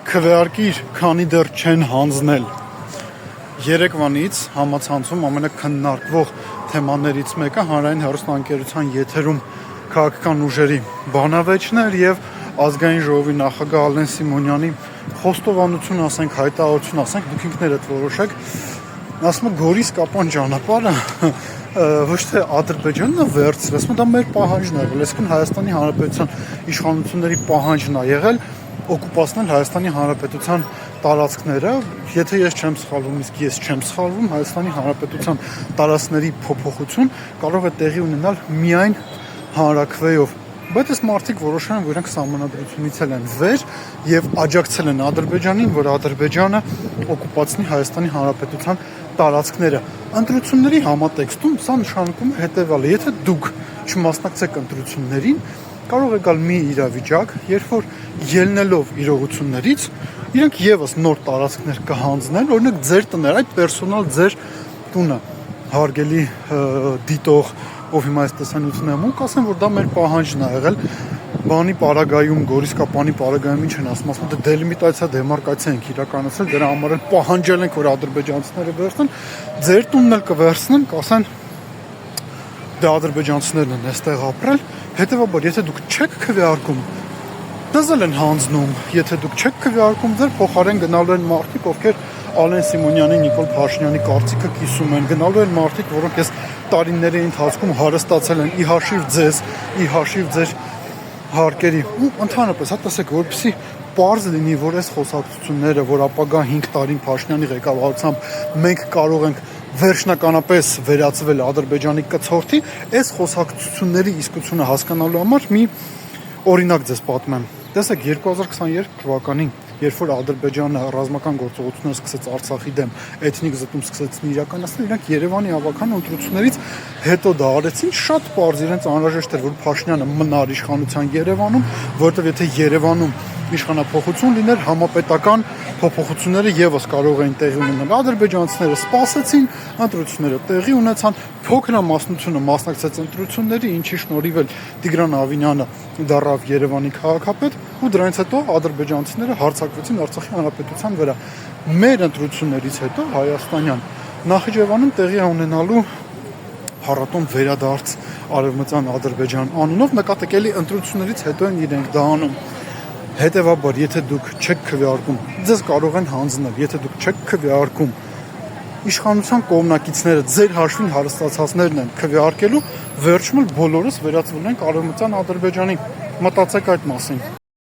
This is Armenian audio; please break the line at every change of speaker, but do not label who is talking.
Քվեարկիր, քանի դեռ չեն հանձնել։ Երեկվանից համացանցում ամենաքննարկվող թեմաներից մեկը հանրային հեռուստաընկերության եթերում քաղաքական ուժերի բանավեճներ եւ ազգային ժողովի նախագահ Ալեն Սիմոնյանի խոստովանություն, ասենք, հայտարարություն, ասենք, դուք ինքներդ որոշեք, ասում է Գորիս-Կապան ճանապարհը ոչ թե Ադրբեջանն է վերցրել, ասում է դա մեր պահանջն է եղել, այսինքն Հայաստանի Հանրապետության իշխանությունների պահանջն է եղել օկուպացնել Հայաստանի Հանրապետության տարածքները, եթե ես չեմ սխալվում, իսկ ես չեմ սխալվում, Հայաստանի Հանրապետության տարածքների փոփոխություն կարող է տեղի ունենալ միայն հանրաքվեով։ Բայց այս մարդիկ որոշել են, որ իրենք սահմանադրությունից են վեր եւ աջակցել են Ադրբեջանին, որ Ադրբեջանը օկուպացնի Հայաստանի Հանրապետության տարածքները։ Ընտրությունների համատեքստում սա նշանակում է հետեւյալը. եթե դուք չմասնակցեք ընտրություններին, կարող է գալ մի իրավիճակ, երբ որ ելնելով իրողություններից, իրենք եւս նոր տարածքներ կհանձնեն, օրինակ ձեր տները, այդ պերսոնալ ձեր տունը, հարգելի դիտող, ով հիմա այս տեսանյութն եմ ու կասեմ, որ դա մեր պահանջն է եղել բանի պարագայում, Գորիս-Կապանի պարագայում ինչ են ասում, ասում են դելիմիտացիա, դեմարկացիա ենք իրականացրել, դրա համար էլ պահանջել ենք, որ ադրբեջանցիները վերցնեն, ձեր տունն էլ կվերցնեն, կասեն դա ադրբեջանցիներն են այստեղ ապրել, հետևաբար, եթե դուք չեք քվեարկում, դզել են հանձնում, եթե դուք չեք քվեարկում, ձեր փոխարեն գնալու են մարդիկ, ովքեր Ալեն Սիմոնյանի, Նիկոլ Փաշինյանի կարծիքը կիսում են, գնալու են մարդիկ, որոնք այս տարիների ընթացքում հարստացել են ի հաշիվ ձեզ, ի հաշիվ ձեր հարկերի ու ընդհանրապես, տեսեք, որպեսզի պարզ լինի, որ այս խոսակցությունները, որ ապագա 5 տարին Փաշինյանի ղեկավարությամբ մենք կարող ենք վերջնականապես վերածվել Ադրբեջանի կցորդի, այս խոսակցությունների իսկությունը հասկանալու համար մի օրինակ ձեզ պատմեմ։ Տեսեք, 2022 թվականին, երբ որ Ադրբեջանը ռազմական գործողություններ սկսեց Արցախի դեմ, էթնիկ զտում սկսեց իրականացնել, իրանք Երևանի ավական ընտրություններից հետո դա արեցին, շատ պարզ իրենց անհրաժեշտ էր, որ Փաշինյանը մնար իշխանության Երևանում, որովհետև եթե Երևանում իշխանափոխություն լիներ, համապետական փոփոխությունները եւս կարող էին տեղի ունենալ։ Ադրբեջանցիները սպասեցին, ընտրությունները տեղի ունեցան, փոքրամասնությունը մասնակցեց ընտրությունների, ինչի շնորհիվ էլ Տիգրան Ավինյանը դառավ Երևանի քաղաքապետ, ու դրանից հետո ադրբեջանցիները հարձակվեցին Արցախի հանրապետության վրա։ Մեր ընտրություններից հետո հայաստանյան Նախիջևանում տեղի ունենալու փառատոն վերադարձ Արևմտյան Ադրբեջան անունով նկատեկելի ընտրություններից հետո են իրենք դա անում։ Հետևաբար, եթե դուք չեք քվեարկում, ձեզ կարող են հանձնել, եթե դուք չեք քվեարկում, իշխանության կողմնակիցները ձեր հաշվին հարստացածներն են քվեարկելու, վերջում բոլորս վերածվում ենք Արևմտյան Ադրբեջանի։ Մտածեք այդ մասին։